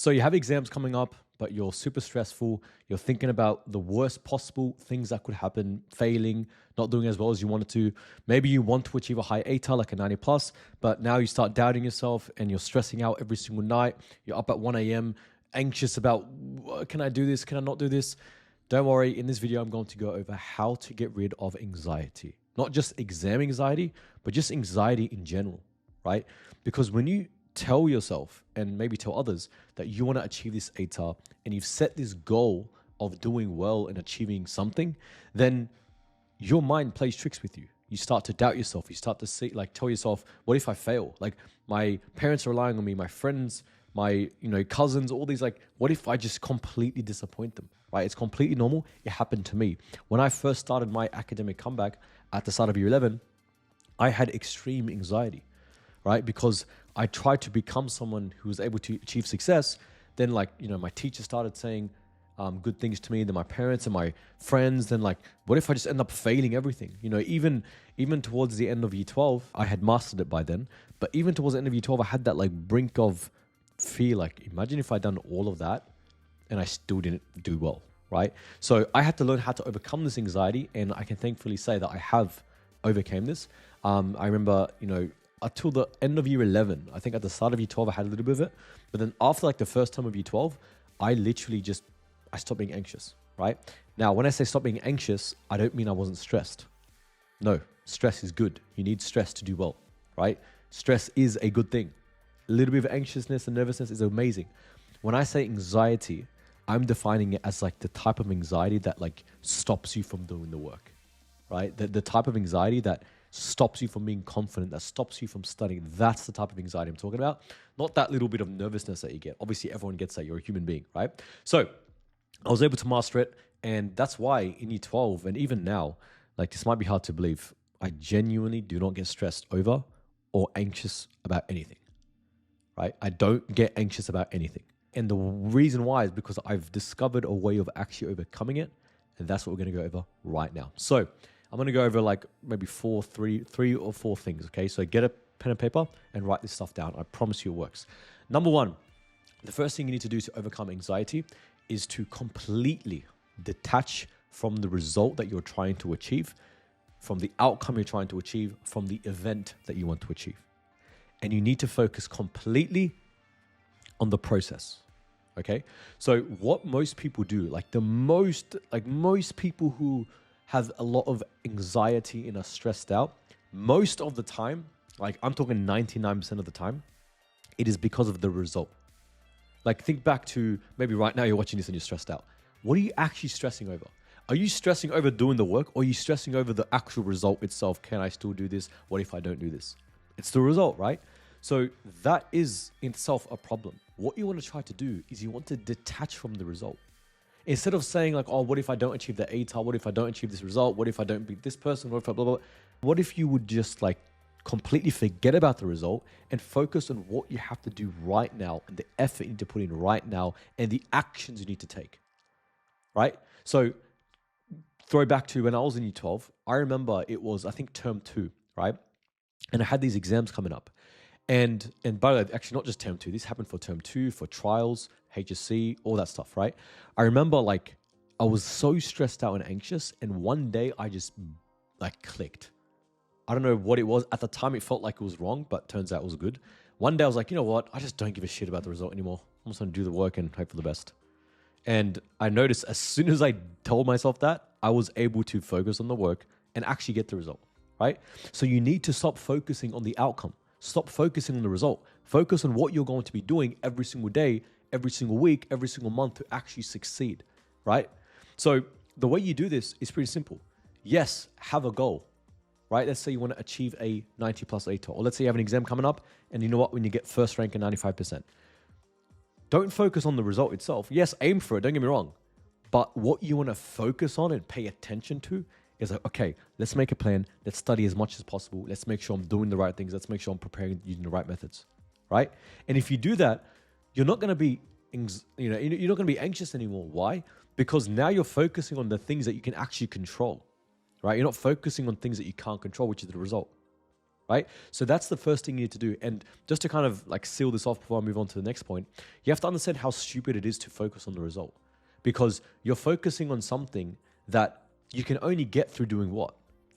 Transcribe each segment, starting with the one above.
So you have exams coming up, but you're super stressful. You're thinking about the worst possible things that could happen, failing, not doing as well as you wanted to. Maybe you want to achieve a high ATAR, like a 90 plus, but now you start doubting yourself and you're stressing out every single night. You're up at 1 a.m., anxious about, can I do this? Can I not do this? Don't worry. In this video, I'm going to go over how to get rid of anxiety. Not just exam anxiety, but just anxiety in general, right? Because when you tell yourself and maybe tell others that you want to achieve this ATAR and you've set this goal of doing well and achieving something, then your mind plays tricks with you. You start to doubt yourself. You start to see, like, tell yourself, what if I fail? Like, my parents are relying on me, my friends, my, cousins, all these, like, what if I just completely disappoint them, right? It's completely normal. It happened to me. When I first started my academic comeback at the start of year 11, I had extreme anxiety, right? Because I tried to become someone who was able to achieve success. Then, my teacher started saying good things to me, then my parents and my friends. Then, what if I just end up failing everything? Even towards the end of year 12, I had mastered it by then. But even towards the end of year 12, I had that brink of fear. Imagine if I'd done all of that and I still didn't do well, right? So I had to learn how to overcome this anxiety, and I can thankfully say that I have overcame this. I remember, until the end of year 11, I think at the start of year 12, I had a little bit of it. But then after the first term of year 12, I literally I stopped being anxious, right? Now, when I say stop being anxious, I don't mean I wasn't stressed. No, stress is good. You need stress to do well, right? Stress is a good thing. A little bit of anxiousness and nervousness is amazing. When I say anxiety, I'm defining it as the type of anxiety that stops you from doing the work, right? The type of anxiety that stops you from being confident, that stops you from studying. That's the type of anxiety I'm talking about. Not that little bit of nervousness that you get. Obviously, everyone gets that. You're a human being, right? So I was able to master it. And that's why in year 12 and even now, this might be hard to believe, I genuinely do not get stressed over or anxious about anything, right? I don't get anxious about anything. And the reason why is because I've discovered a way of actually overcoming it. And that's what we're going to go over right now. So I'm going to go over maybe three or four things. Okay. So get a pen and paper and write this stuff down. I promise you it works. Number one, the first thing you need to do to overcome anxiety is to completely detach from the result that you're trying to achieve, from the outcome you're trying to achieve, from the event that you want to achieve. And you need to focus completely on the process. Okay. So what most people do, most people who have a lot of anxiety and are stressed out, most of the time, I'm talking 99% of the time, it is because of the result. Think back to maybe right now you're watching this and you're stressed out. What are you actually stressing over? Are you stressing over doing the work, or are you stressing over the actual result itself? Can I still do this? What if I don't do this? It's the result, right? So that is in itself a problem. What you want to try to do is you want to detach from the result. Instead of saying what if I don't achieve the ATAR? What if I don't achieve this result? What if I don't beat this person? What if I blah, blah, blah? What if you would just completely forget about the result and focus on what you have to do right now and the effort you need to put in right now and the actions you need to take, right? So throw back to when I was in year 12, I remember it was, I think, term 2, right? And I had these exams coming up. And by the way, actually not just term 2, this happened for term 2, for trials, HSC, all that stuff, right? I remember I was so stressed out and anxious, and one day I just clicked. I don't know what it was. At the time it felt like it was wrong, but turns out it was good. One day I was like, you know what? I just don't give a shit about the result anymore. I'm just going to do the work and hope for the best. And I noticed as soon as I told myself that, I was able to focus on the work and actually get the result, right? So you need to stop focusing on the outcome. Stop focusing on the result. Focus on what you're going to be doing every single day, every single week, every single month to actually succeed, right? So the way you do this is pretty simple. Yes, have a goal, right? Let's say you want to achieve a 90 plus ATAR, or let's say you have an exam coming up and you know what, when you get first rank and 95%. Don't focus on the result itself. Yes, aim for it, don't get me wrong. But what you want to focus on and pay attention to is okay, let's make a plan. Let's study as much as possible. Let's make sure I'm doing the right things. Let's make sure I'm preparing using the right methods, right? And if you do that, you're not going to be, you're not going to be anxious anymore. Why? Because now you're focusing on the things that you can actually control, right? You're not focusing on things that you can't control, which is the result, right? So that's the first thing you need to do. And just to kind of like seal this off before I move on to the next point, you have to understand how stupid it is to focus on the result, because you're focusing on something that you can only get through doing what?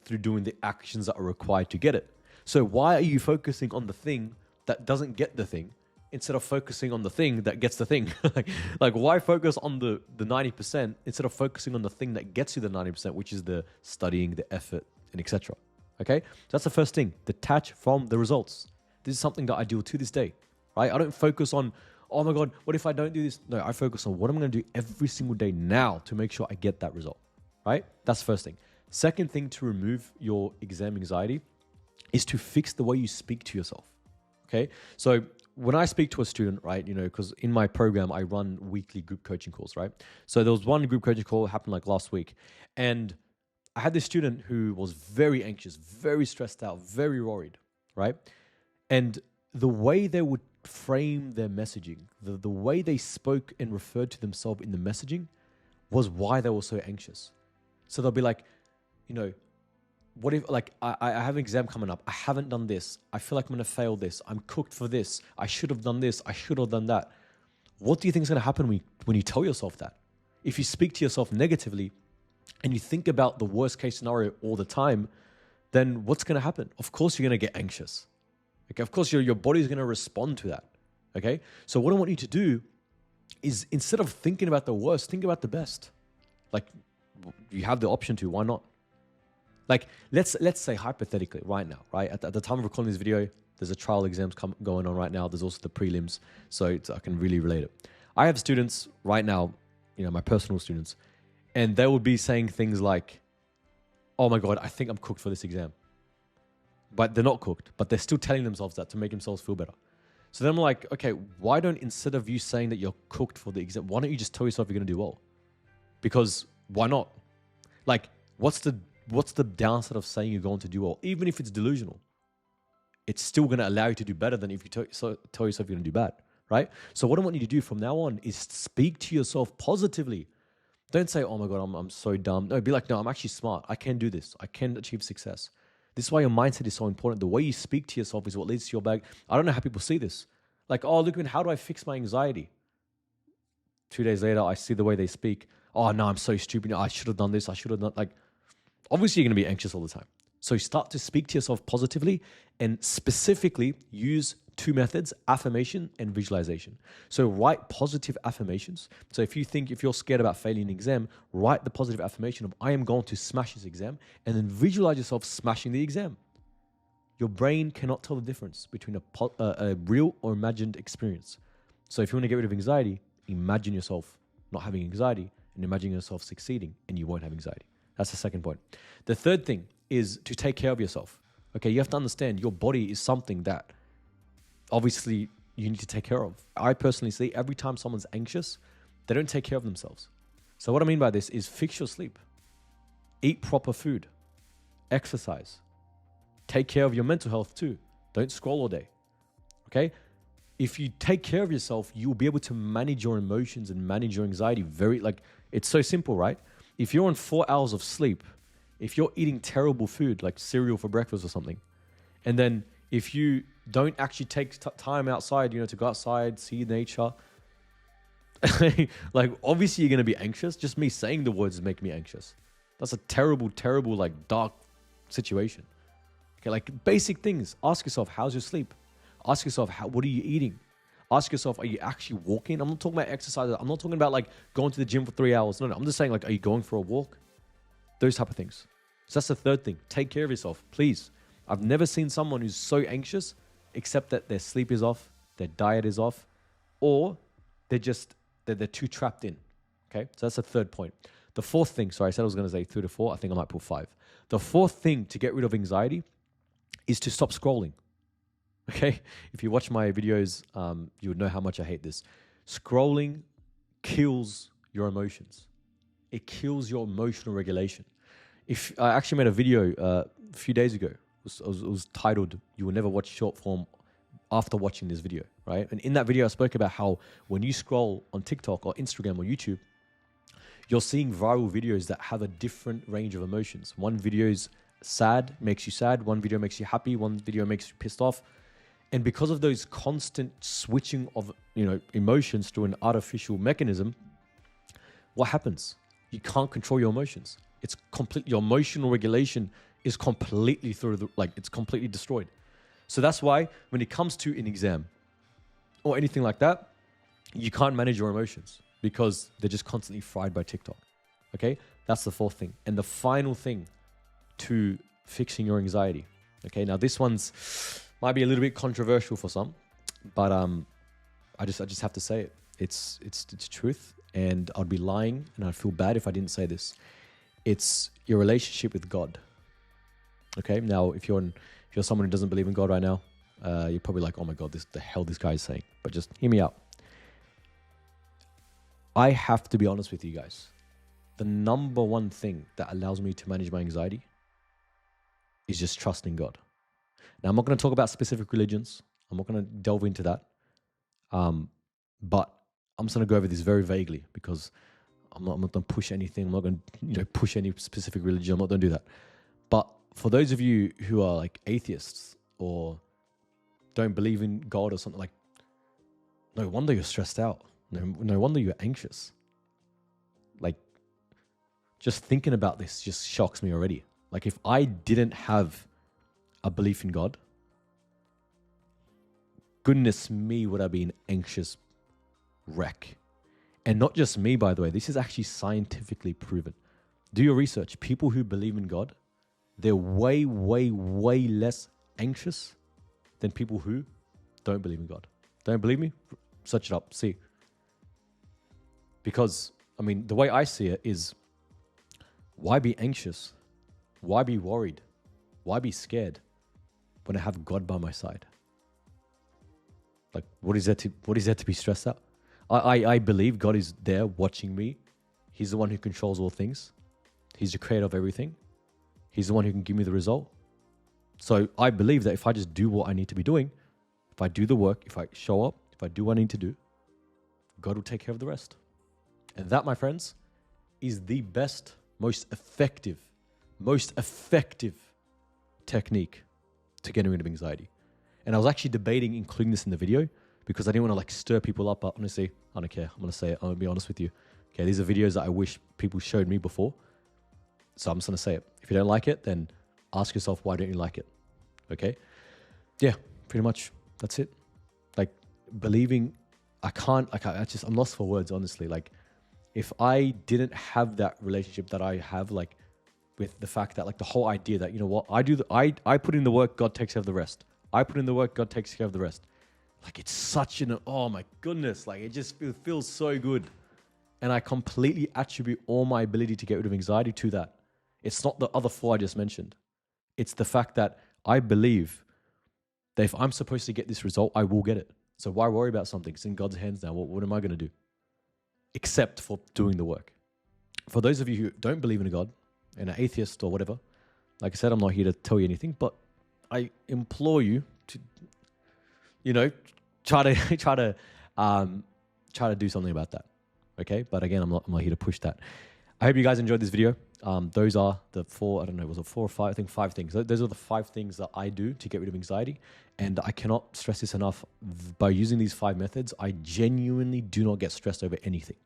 Through doing the actions that are required to get it. So why are you focusing on the thing that doesn't get the thing instead of focusing on the thing that gets the thing? like why focus on the 90% instead of focusing on the thing that gets you the 90%, which is the studying, the effort, and etc. Okay? So that's the first thing. Detach from the results. This is something that I do to this day, right? I don't focus on, oh my God, what if I don't do this? No, I focus on what I'm going to do every single day now to make sure I get that result, right? That's the first thing. Second thing to remove your exam anxiety is to fix the way you speak to yourself. Okay. So when I speak to a student, right, because in my program, I run weekly group coaching calls, right? So there was one group coaching call happened like last week. And I had this student who was very anxious, very stressed out, very worried, right? And the way they would frame their messaging, the way they spoke and referred to themselves in the messaging was why they were so anxious. So they'll be like, what if, like, I have an exam coming up. I haven't done this. I feel like I'm going to fail this. I'm cooked for this. I should have done this. I should have done that. What do you think is going to happen when you tell yourself that? If you speak to yourself negatively and you think about the worst case scenario all the time, then what's going to happen? Of course, you're going to get anxious. Okay. Of course, your body's going to respond to that. Okay. So what I want you to do is, instead of thinking about the worst, think about the best. Like, you have the option to, why not? Like, let's say hypothetically right now, right? At the time of recording this video, there's a trial exams going on right now. There's also the prelims, so I can really relate it. I have students right now, my personal students, and they will be saying things like, oh my God, I think I'm cooked for this exam. But they're not cooked, but they're still telling themselves that to make themselves feel better. So then I'm like, okay, why don't, instead of you saying that you're cooked for the exam, why don't you just tell yourself you're going to do well? Because why not? Like, what's the downside of saying you're going to do well? Even if it's delusional, it's still going to allow you to do better than if you tell yourself you're going to do bad, right? So what I want you to do from now on is speak to yourself positively. Don't say, oh my God, I'm so dumb. No, be like, no, I'm actually smart. I can do this. I can achieve success. This is why your mindset is so important. The way you speak to yourself is what leads to your bag. I don't know how people see this. Like, oh, look, how do I fix my anxiety? 2 days later, I see the way they speak. Oh no, I'm so stupid. I should have done this. I should have done, like, obviously you're going to be anxious all the time. So start to speak to yourself positively and specifically use two methods, affirmation and visualization. So write positive affirmations. So if you're scared about failing an exam, write the positive affirmation of, I am going to smash this exam, and then visualize yourself smashing the exam. Your brain cannot tell the difference between a real or imagined experience. So if you want to get rid of anxiety, imagine yourself not having anxiety and imagine yourself succeeding, and you won't have anxiety. That's the second point. The third thing is to take care of yourself. Okay, you have to understand your body is something that obviously you need to take care of. I personally see every time someone's anxious, they don't take care of themselves. So what I mean by this is fix your sleep, eat proper food, exercise, take care of your mental health too. Don't scroll all day. Okay? If you take care of yourself, you'll be able to manage your emotions and manage your anxiety it's so simple, right? If you're on 4 hours of sleep, if you're eating terrible food like cereal for breakfast or something, and then if you don't actually take time outside, to go outside, see nature, like obviously you're going to be anxious. Just me saying the words make me anxious. That's a terrible, terrible, like dark situation. Okay, like basic things. Ask yourself, how's your sleep? Ask yourself, what are you eating? Ask yourself, are you actually walking? I'm not talking about exercise. I'm not talking about like going to the gym for 3 hours. No, I'm just saying, like, are you going for a walk? Those type of things. So that's the third thing. Take care of yourself, please. I've never seen someone who's so anxious except that their sleep is off, their diet is off, or they're too trapped in. Okay, so that's the third point. The fourth thing, sorry, I said I was going to say 3 to 4. I think I might put 5. The fourth thing to get rid of anxiety is to stop scrolling. Okay, if you watch my videos, you would know how much I hate this. Scrolling kills your emotions. It kills your emotional regulation. If I actually made a video a few days ago, it was titled, "You will never watch short form after watching this video," right? And in that video, I spoke about how when you scroll on TikTok or Instagram or YouTube, you're seeing viral videos that have a different range of emotions. One video is sad makes you sad, one video makes you happy, one video makes you pissed off. And because of those constant switching of, emotions through an artificial mechanism, what happens? You can't control your emotions. It's complete. Your emotional regulation is completely it's completely destroyed. So that's why when it comes to an exam or anything like that, you can't manage your emotions because they're just constantly fried by TikTok. Okay, that's the fourth thing. And the final thing to fixing your anxiety. Okay, now this one's might be a little bit controversial for some, but I just have to say it. It's truth, and I'd be lying, and I'd feel bad if I didn't say this. It's your relationship with God. Okay, now if you're someone who doesn't believe in God right now, you're probably like, oh my God, the hell this guy is saying. But just hear me out. I have to be honest with you guys. The number one thing that allows me to manage my anxiety is just trusting God. Now, I'm not going to talk about specific religions. I'm not going to delve into that. But I'm just going to go over this very vaguely because I'm not going to push anything. I'm not going to push any specific religion. I'm not going to do that. But for those of you who are like atheists or don't believe in God or something, like, no wonder you're stressed out. No wonder you're anxious. Like, just thinking about this just shocks me already. Like, if I didn't have a belief in God, goodness me, would I be an anxious wreck. And not just me, by the way. This is actually scientifically proven. Do your research. People who believe in God, they're way, way, way less anxious than people who don't believe in God. Don't believe me? Search it up. See. Because, the way I see it is, why be anxious? Why be worried? Why be scared when I have God by my side? Like, what is there to be stressed out? I believe God is there watching me. He's the one who controls all things. He's the creator of everything. He's the one who can give me the result. So I believe that if I just do what I need to be doing, if I do the work, if I show up, if I do what I need to do, God will take care of the rest. And that, my friends, is the best, most effective technique to getting rid of anxiety. And I was actually debating including this in the video because I didn't want to stir people up, but honestly, I don't care. I'm going to say it. I'm going to be honest with you. Okay, these are videos that I wish people showed me before. So I'm just going to say it. If you don't like it, then ask yourself, why don't you like it? Okay? Yeah, pretty much. That's it. Like, believing, I'm lost for words, honestly. Like, if I didn't have that relationship that I have, with the fact that, the whole idea that, you know what, I put in the work, God takes care of the rest. I put in the work, God takes care of the rest. It's such oh my goodness, it just feels so good. And I completely attribute all my ability to get rid of anxiety to that. It's not the other four I just mentioned. It's the fact that I believe that if I'm supposed to get this result, I will get it. So why worry about something? It's in God's hands now. What am I going to do? Except for doing the work. For those of you who don't believe in a God, and an atheist or whatever, like I said, I'm not here to tell you anything, but I implore you to, try to do something about that. Okay, but again, I'm not here to push that. I hope you guys enjoyed this video. Those are the four. I don't know, was it 4 or 5? I think 5 things. Those are the 5 things that I do to get rid of anxiety, and I cannot stress this enough. By using these 5 methods, I genuinely do not get stressed over anything.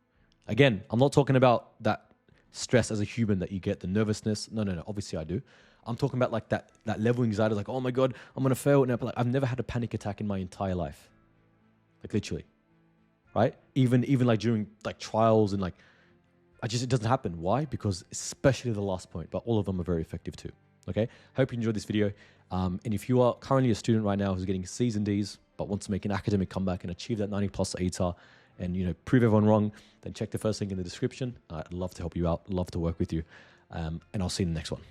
Again, I'm not talking about that stress as a human that you get, the nervousness. No. Obviously, I do. I'm talking about that level of anxiety, oh my God, I'm gonna fail. No, but I've never had a panic attack in my entire life, literally, right? Even during trials and it doesn't happen. Why? Because especially the last point, but all of them are very effective too. Okay. Hope you enjoyed this video. And if you are currently a student right now who's getting C's and D's, but wants to make an academic comeback and achieve that 90+ ATAR, and prove everyone wrong, then check the first link in the description. I'd love to help you out, love to work with you, and I'll see you in the next one.